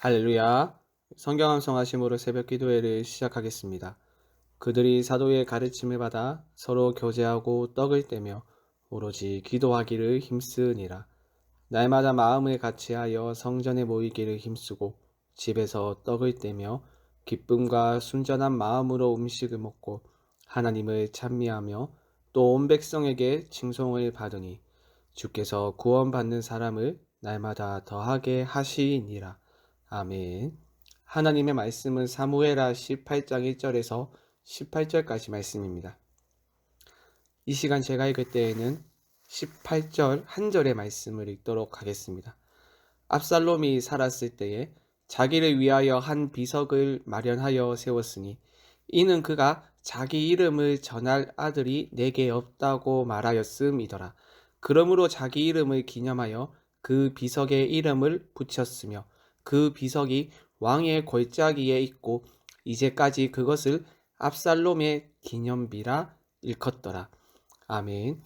할렐루야. 성경 암송하심으로 새벽 기도회를 시작하겠습니다. 그들이 사도의 가르침을 받아 서로 교제하고 떡을 떼며 오로지 기도하기를 힘쓰니라. 날마다 마음을 같이하여 성전에 모이기를 힘쓰고 집에서 떡을 떼며 기쁨과 순전한 마음으로 음식을 먹고 하나님을 찬미하며 또 온 백성에게 칭송을 받으니 주께서 구원받는 사람을 날마다 더하게 하시니라. 아멘. 하나님의 말씀은 사무엘하 18장 1절에서 18절까지 말씀입니다. 이 시간 제가 읽을 때에는 18절 한 절의 말씀을 읽도록 하겠습니다. 압살롬이 살았을 때에 자기를 위하여 한 비석을 마련하여 세웠으니 이는 그가 자기 이름을 전할 아들이 내게 없다고 말하였음이더라. 그러므로 자기 이름을 기념하여 그 비석에 이름을 붙였으며 그 비석이 왕의 골짜기에 있고 이제까지 그것을 압살롬의 기념비라 일컫더라. 아멘.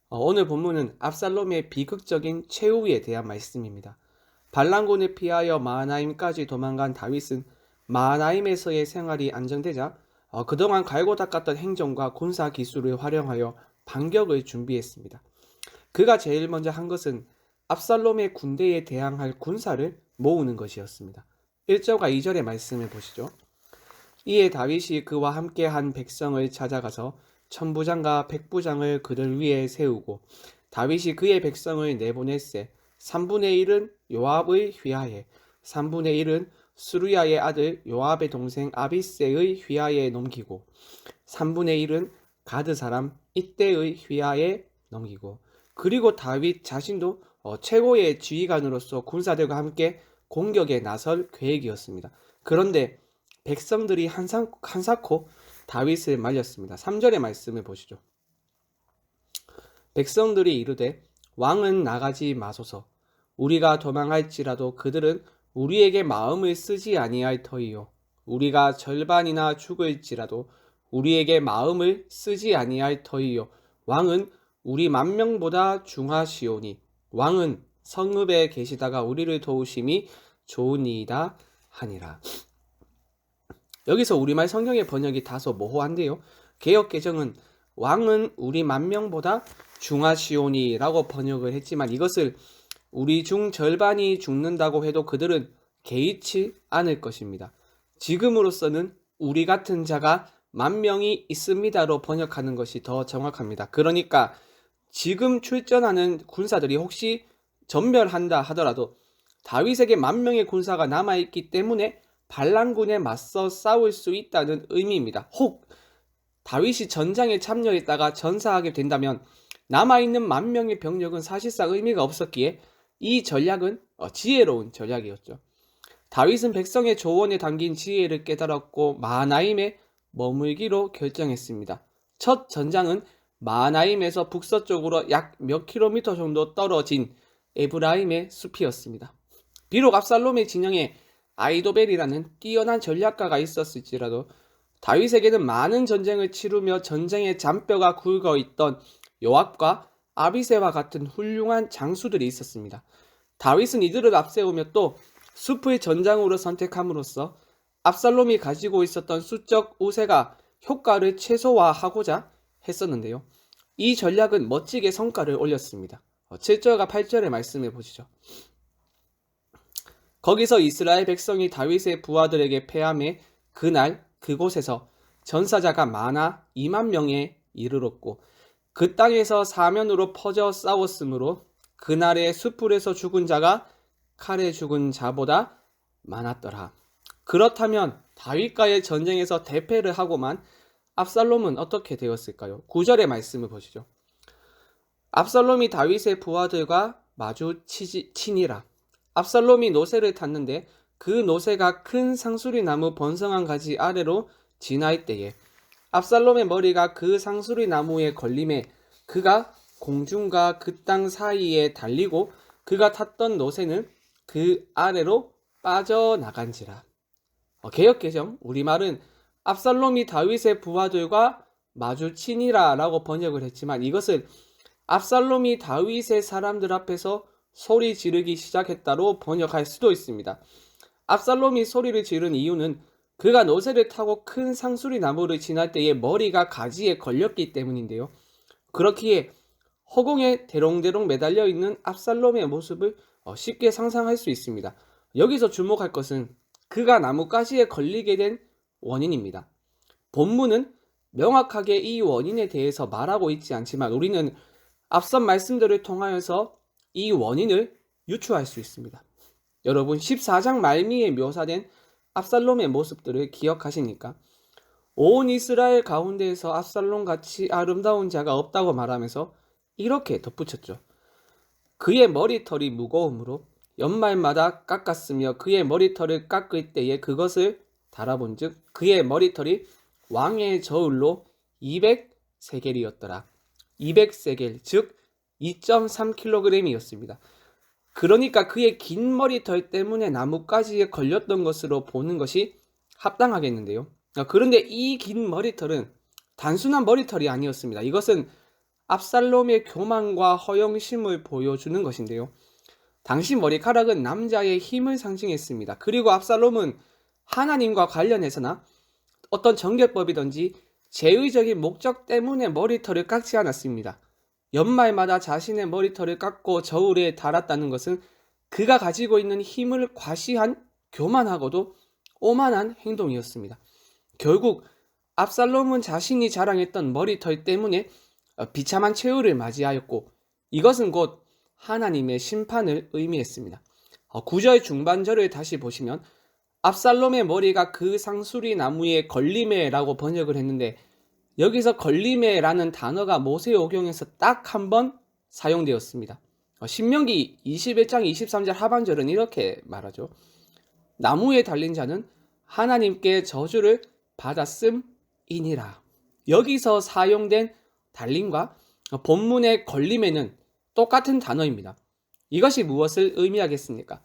오늘 본문은 압살롬의 비극적인 최후에 대한 말씀입니다. 반란군을 피하여 마하나임까지 도망간 다윗은 마하나임에서의 생활이 안정되자 그동안 갈고 닦았던 행정과 군사 기술을 활용하여 반격을 준비했습니다. 그가 제일 먼저 한 것은 압살롬의 군대에 대항할 군사를 모으는 것이었습니다. 1절과 2절의 말씀을 보시죠. 이에 다윗이 그와 함께한 백성을 찾아가서 천부장과 백부장을 그들 위에 세우고 다윗이 그의 백성을 내보낼세 3분의 1은 요압의 휘하에 3분의 1은 수루야의 아들 요압의 동생 아비새의 휘하에 넘기고 3분의 1은 가드 사람 이때의 휘하에 넘기고 그리고 다윗 자신도 최고의 지휘관으로서 군사들과 함께 공격에 나설 계획이었습니다. 그런데 백성들이 한사코 다윗을 말렸습니다. 3절의 말씀을 보시죠. 백성들이 이르되 왕은 나가지 마소서. 우리가 도망할지라도 그들은 우리에게 마음을 쓰지 아니할 터이요. 우리가 절반이나 죽을지라도 우리에게 마음을 쓰지 아니할 터이요. 왕은 우리 만명보다 중하시오니 왕은 성읍에 계시다가 우리를 도우심이 좋으니이다 하니라. 여기서 우리말 성경의 번역이 다소 모호한데요. 개역개정은 왕은 우리 만명보다 중하시오니 라고 번역을 했지만 이것을 우리 중 절반이 죽는다고 해도 그들은 개의치 않을 것입니다. 지금으로서는 우리 같은 자가 10,000명이 있습니다로 번역하는 것이 더 정확합니다. 그러니까 지금 출전하는 군사들이 혹시 전멸한다 하더라도 다윗에게 10,000명의 군사가 남아있기 때문에 반란군에 맞서 싸울 수 있다는 의미입니다. 혹 다윗이 전장에 참여했다가 전사하게 된다면 남아있는 10,000명의 병력은 사실상 의미가 없었기에 이 전략은 지혜로운 전략이었죠. 다윗은 백성의 조언에 담긴 지혜를 깨달았고 마하나임에 머물기로 결정했습니다. 첫 전장은 마하나임에서 북서쪽으로 약 몇 킬로미터 정도 떨어진 에브라임의 숲이었습니다. 비록 압살롬의 진영에 아이도벨이라는 뛰어난 전략가가 있었을지라도 다윗에게는 많은 전쟁을 치르며 전쟁의 잔뼈가 굵어있던 요압과 아비새와 같은 훌륭한 장수들이 있었습니다. 다윗은 이들을 앞세우며 또 숲을 전장으로 선택함으로써 압살롬이 가지고 있었던 수적 우세가 효과를 최소화하고자 했었는데요. 이 전략은 멋지게 성과를 올렸습니다. 7절과 8절의 말씀을 보시죠. 거기서 이스라엘 백성이 다윗의 부하들에게 패함에 그날 그곳에서 전사자가 많아 20,000명에 이르렀고 그 땅에서 사면으로 퍼져 싸웠으므로 그날의 숯불에서 죽은 자가 칼에 죽은 자보다 많았더라. 그렇다면 다윗과의 전쟁에서 대패를 하고만 압살롬은 어떻게 되었을까요? 9절의 말씀을 보시죠. 압살롬이 다윗의 부하들과 마주치니라. 압살롬이 노새를 탔는데 그 노새가 큰 상수리나무 번성한 가지 아래로 지날 때에 압살롬의 머리가 그 상수리나무에 걸림에 그가 공중과 그 땅 사이에 달리고 그가 탔던 노새는 그 아래로 빠져나간지라. 개역개정 우리말은 압살롬이 다윗의 부하들과 마주치니라 라고 번역을 했지만 이것을 압살롬이 다윗의 사람들 앞에서 소리 지르기 시작했다로 번역할 수도 있습니다. 압살롬이 소리를 지른 이유는 그가 노새를 타고 큰 상수리 나무를 지날 때에 머리가 가지에 걸렸기 때문인데요. 그렇기에 허공에 대롱대롱 매달려 있는 압살롬의 모습을 쉽게 상상할 수 있습니다. 여기서 주목할 것은 그가 나뭇가지에 걸리게 된 원인입니다. 본문은 명확하게 이 원인에 대해서 말하고 있지 않지만 우리는 앞선 말씀들을 통하여서 이 원인을 유추할 수 있습니다. 여러분 14장 말미에 묘사된 압살롬의 모습들을 기억하십니까? 온 이스라엘 가운데에서 압살롬같이 아름다운 자가 없다고 말하면서 이렇게 덧붙였죠. 그의 머리털이 무거우므로 연말마다 깎았으며 그의 머리털을 깎을 때에 그것을 달아본즉 그의 머리털이 왕의 저울로 200세겔이었더라. 200세겔 즉 2.3kg이었습니다. 그러니까 그의 긴 머리털 때문에 나뭇가지에 걸렸던 것으로 보는 것이 합당하겠는데요. 그런데 이 긴 머리털은 단순한 머리털이 아니었습니다. 이것은 압살롬의 교만과 허영심을 보여주는 것인데요. 당시 머리카락은 남자의 힘을 상징했습니다. 그리고 압살롬은 하나님과 관련해서나 어떤 정결법이든지 제의적인 목적 때문에 머리털을 깎지 않았습니다. 연말마다 자신의 머리털을 깎고 저울에 달았다는 것은 그가 가지고 있는 힘을 과시한 교만하고도 오만한 행동이었습니다. 결국 압살롬은 자신이 자랑했던 머리털 때문에 비참한 최후를 맞이하였고 이것은 곧 하나님의 심판을 의미했습니다. 9절 중반절을 다시 보시면 압살롬의 머리가 그 상수리 나무에 걸리매라고 번역을 했는데 여기서 걸리매라는 단어가 모세오경에서 딱 한 번 사용되었습니다. 신명기 21장 23절 하반절은 이렇게 말하죠. 나무에 달린 자는 하나님께 저주를 받았음이니라. 여기서 사용된 달림과 본문의 걸림에는 똑같은 단어입니다. 이것이 무엇을 의미하겠습니까?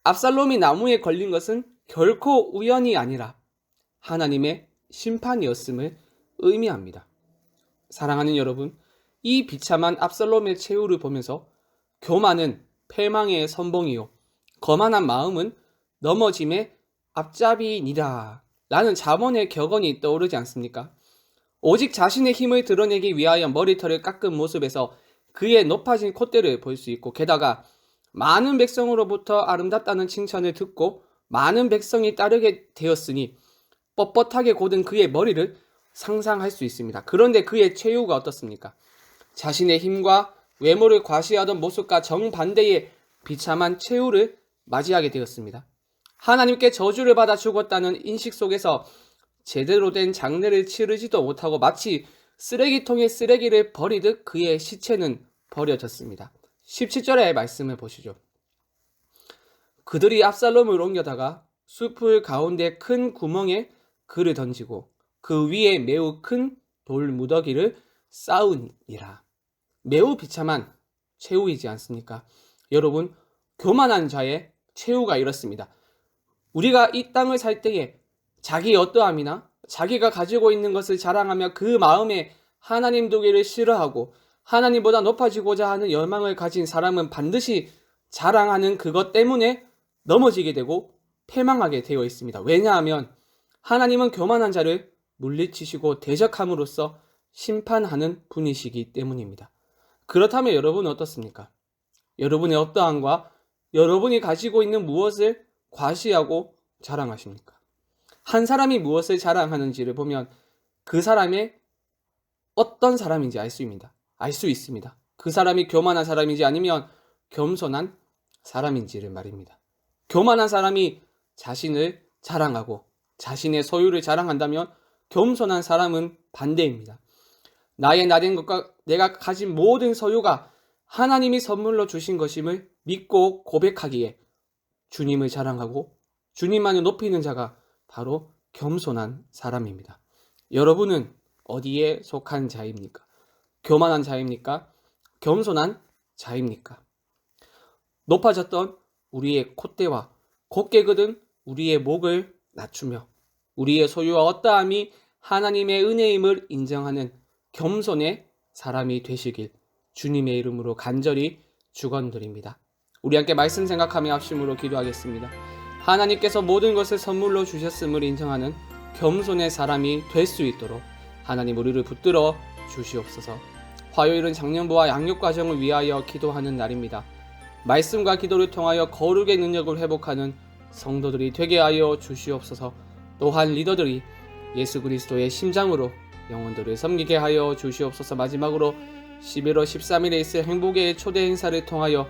압살롬이 나무에 걸린 것은 결코 우연이 아니라 하나님의 심판이었음을 의미합니다. 사랑하는 여러분, 이 비참한 압살롬의 최후를 보면서 교만은 패망의 선봉이요 거만한 마음은 넘어짐의 앞잡이니라 라는 잠언의 격언이 떠오르지 않습니까? 오직 자신의 힘을 드러내기 위하여 머리털을 깎은 모습에서 그의 높아진 콧대를 볼 수 있고 게다가 많은 백성으로부터 아름답다는 칭찬을 듣고 많은 백성이 따르게 되었으니 뻣뻣하게 고든 그의 머리를 상상할 수 있습니다. 그런데 그의 최후가 어떻습니까? 자신의 힘과 외모를 과시하던 모습과 정반대의 비참한 최후를 맞이하게 되었습니다. 하나님께 저주를 받아 죽었다는 인식 속에서 제대로 된 장례를 치르지도 못하고 마치 쓰레기통에 쓰레기를 버리듯 그의 시체는 버려졌습니다. 17절의 말씀을 보시죠. 그들이 압살롬을 옮겨다가 숲을 가운데 큰 구멍에 그를 던지고 그 위에 매우 큰 돌 무더기를 쌓으니라. 매우 비참한 최후이지 않습니까? 여러분, 교만한 자의 최후가 이렇습니다. 우리가 이 땅을 살 때에 자기의 어떠함이나 자기가 가지고 있는 것을 자랑하며 그 마음에 하나님 두기를 싫어하고 하나님보다 높아지고자 하는 열망을 가진 사람은 반드시 자랑하는 그것 때문에 넘어지게 되고 패망하게 되어 있습니다. 왜냐하면 하나님은 교만한 자를 물리치시고 대적함으로써 심판하는 분이시기 때문입니다. 그렇다면 여러분은 어떻습니까? 여러분의 어떠함과 여러분이 가지고 있는 무엇을 과시하고 자랑하십니까? 한 사람이 무엇을 자랑하는지를 보면 그 사람의 어떤 사람인지 알 수 있습니다. 그 사람이 교만한 사람인지 아니면 겸손한 사람인지를 말입니다. 교만한 사람이 자신을 자랑하고 자신의 소유를 자랑한다면 겸손한 사람은 반대입니다. 나의 나된 것과 내가 가진 모든 소유가 하나님이 선물로 주신 것임을 믿고 고백하기에 주님을 자랑하고 주님만을 높이는 자가 바로 겸손한 사람입니다. 여러분은 어디에 속한 자입니까? 교만한 자입니까? 겸손한 자입니까? 높아졌던 우리의 콧대와 곧게 그든 우리의 목을 낮추며 우리의 소유와 어떠함이 하나님의 은혜임을 인정하는 겸손의 사람이 되시길 주님의 이름으로 간절히 축원드립니다. 우리 함께 말씀 생각하며 합심으로 기도하겠습니다. 하나님께서 모든 것을 선물로 주셨음을 인정하는 겸손의 사람이 될 수 있도록 하나님 우리를 붙들어 주시옵소서. 화요일은 장년부와 양육 과정을 위하여 기도하는 날입니다. 말씀과 기도를 통하여 거룩의 능력을 회복하는 성도들이 되게 하여 주시옵소서. 또한 리더들이 예수 그리스도의 심장으로 영혼들을 섬기게 하여 주시옵소서. 마지막으로 11월 13일에 있을 행복의 초대 행사를 통하여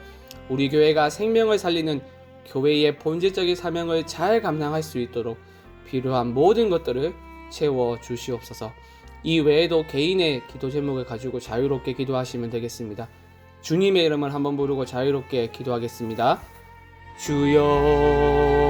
우리 교회가 생명을 살리는 교회의 본질적인 사명을 잘 감당할 수 있도록 필요한 모든 것들을 채워 주시옵소서. 이 외에도 개인의 기도 제목을 가지고 자유롭게 기도하시면 되겠습니다. 주님의 이름을 한번 부르고 자유롭게 기도하겠습니다. 주여